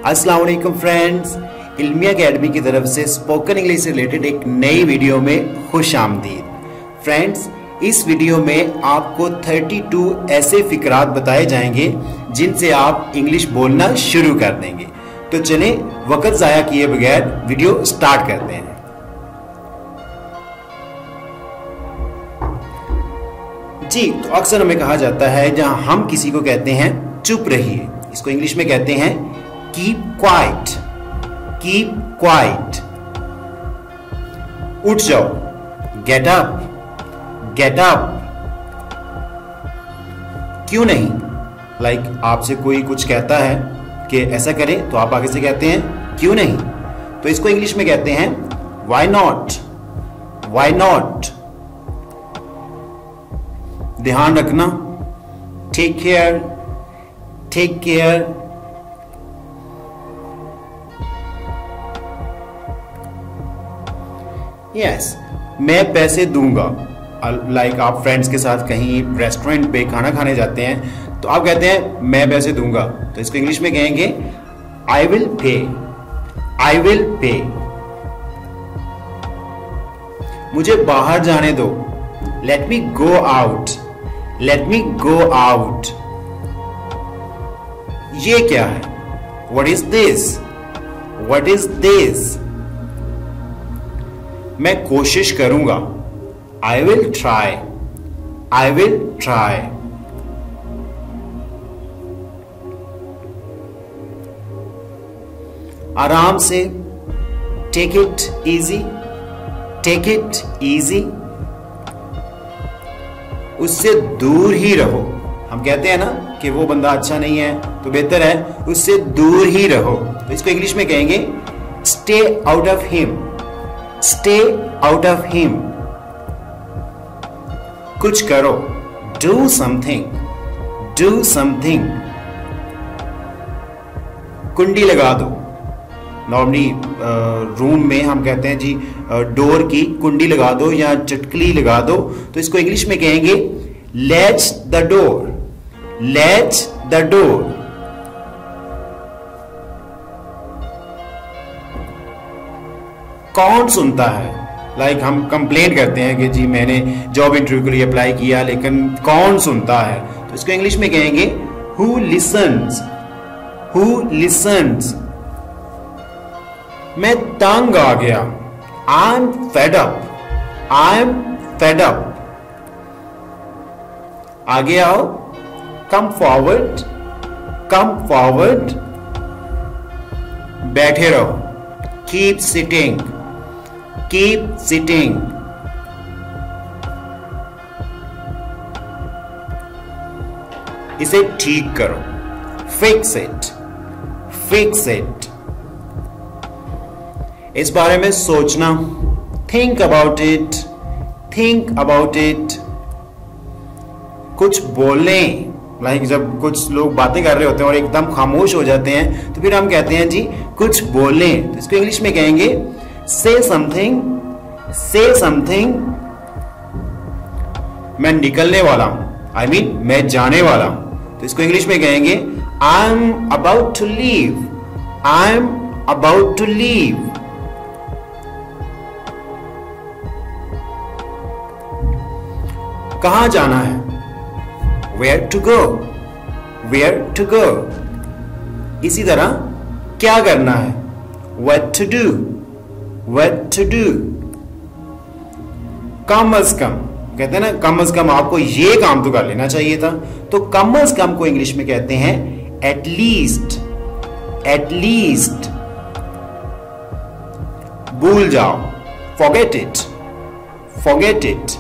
अस्सलाम वालेकुम friends, इल्मिया academy की तरफ से स्पोकन इंग्लिश से रिलेटेड एक नई वीडियो में खुश आमदीद। फ्रेंड्स, इस वीडियो में आपको 32 ऐसे फिकरात बताए जाएंगे जिनसे आप इंग्लिश बोलना शुरू कर देंगे। तो चलें वक्त ज़ाया किए बगैर वीडियो स्टार्ट करते हैं। जी, तो अक्सर हमें कहा जाता है, जहां हम किसी को कहते हैं चुप रहिए, इसको इंग्लिश में कहते हैं कीप क्वाइट। Keep quiet. उठ जाओ, गेट अप, गेट अप। क्यों नहीं, लाइक आपसे कोई कुछ कहता है कि ऐसा करें, तो आप आगे से कहते हैं क्यों नहीं। तो इसको इंग्लिश में कहते हैं व्हाई नॉट, व्हाई नॉट। ध्यान रखना, take care, take care. Yes, मैं पैसे दूंगा। लाइक आप फ्रेंड्स के साथ कहीं रेस्टोरेंट पे खाना खाने जाते हैं, तो आप कहते हैं मैं पैसे दूंगा, तो इसको इंग्लिश में कहेंगे I will pay, I will pay. मुझे बाहर जाने दो, let me go out, let me go out. ये क्या है, what is this, what is this. मैं कोशिश करूंगा, I will try, I will try. आराम से, take it easy, take it easy. उससे दूर ही रहो। हम कहते हैं ना कि वो बंदा अच्छा नहीं है, तो बेहतर है उससे दूर ही रहो। तो इसको इंग्लिश में कहेंगे stay out of him, stay out of him. कुछ करो, डू समथिंग, डू समथिंग। कुंडी लगा दो। नॉर्मली रूम में हम कहते हैं जी डोर की कुंडी लगा दो या चटकली लगा दो, तो इसको इंग्लिश में कहेंगे latch the door, latch the door. कौन सुनता है, लाइक हम कंप्लेंट करते हैं कि जी मैंने जॉब इंटरव्यू के लिए अप्लाई किया लेकिन कौन सुनता है, तो इसको इंग्लिश में कहेंगे हु लिसन्स, हु लिसन्स। मैं तंग आ गया, I am fed up, I am fed up. आगे आओ, कम फॉरवर्ड, कम फॉरवर्ड। बैठे रहो, कीप सिटिंग, कीप सिटिंग। इसे ठीक करो, फिक्स इट, फिक्स इट। इस बारे में सोचना, think about it, think about it. कुछ बोलें, लाइक जब कुछ लोग बातें कर रहे होते हैं और एकदम खामोश हो जाते हैं, तो फिर हम कहते हैं जी कुछ बोलें, तो इसको इंग्लिश में कहेंगे से समथिंग, से समथिंग। मैं निकलने वाला हूं, आई मीन मैं जाने वाला हूं, तो इसको इंग्लिश में कहेंगे I am about to leave, I am about to leave. कहां जाना है, where to go, where to go. इसी तरह क्या करना है, what to do, what to do. कम अज कम, कहते हैं ना कम अज कम आपको ये काम तो कर लेना चाहिए था, तो कम अज कम को इंग्लिश में कहते हैं एट लीस्ट, एट लीस्ट। भूल जाओ, फॉरगेट इट, फॉरगेट इट।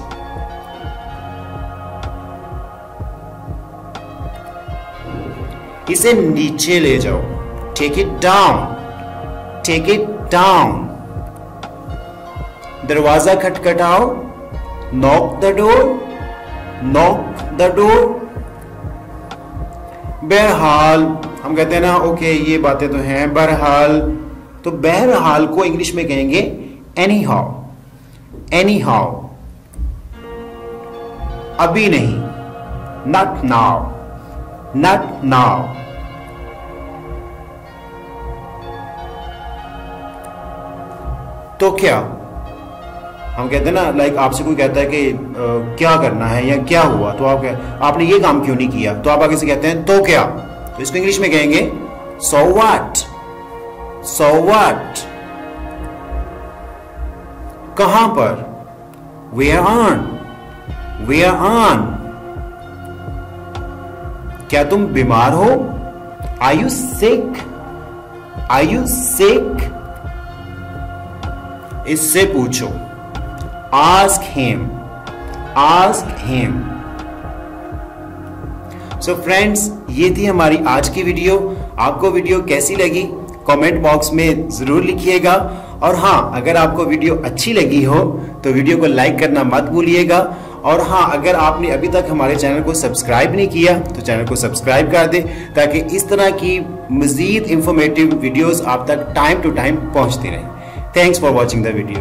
इसे नीचे ले जाओ, take it down, take it down. दरवाजा खटखटाओ, knock the door, knock the door. बहरहाल, हम कहते हैं ना ओके ये बातें तो हैं, बहरहाल, तो बहरहाल को इंग्लिश में कहेंगे एनी हाउ, एनी हाउ। अभी नहीं, नॉट नाउ, नॉट नाउ। तो क्या, हम कहते हैं ना, लाइक आपसे कोई कहता है कि क्या करना है या क्या हुआ, तो आपने ये काम क्यों नहीं किया, तो आप आगे से कहते हैं तो क्या। तो इसको इंग्लिश में कहेंगे सो व्हाट। So what. कहां पर, वेयर ऑन। Where on. क्या तुम बीमार हो, are you sick. Are you sick. इससे पूछो, ask him. Ask him. So friends, ये थी हमारी आज की वीडियो। आपको वीडियो कैसी लगी कमेंट बॉक्स में जरूर लिखिएगा। और हाँ, अगर आपको वीडियो अच्छी लगी हो तो वीडियो को लाइक करना मत भूलिएगा। और हाँ, अगर आपने अभी तक हमारे चैनल को सब्सक्राइब नहीं किया तो चैनल को सब्सक्राइब कर दें, ताकि इस तरह की मजीद इंफॉर्मेटिव वीडियोस आप तक टाइम टू टाइम पहुंचती रहें। Thanks for watching the video.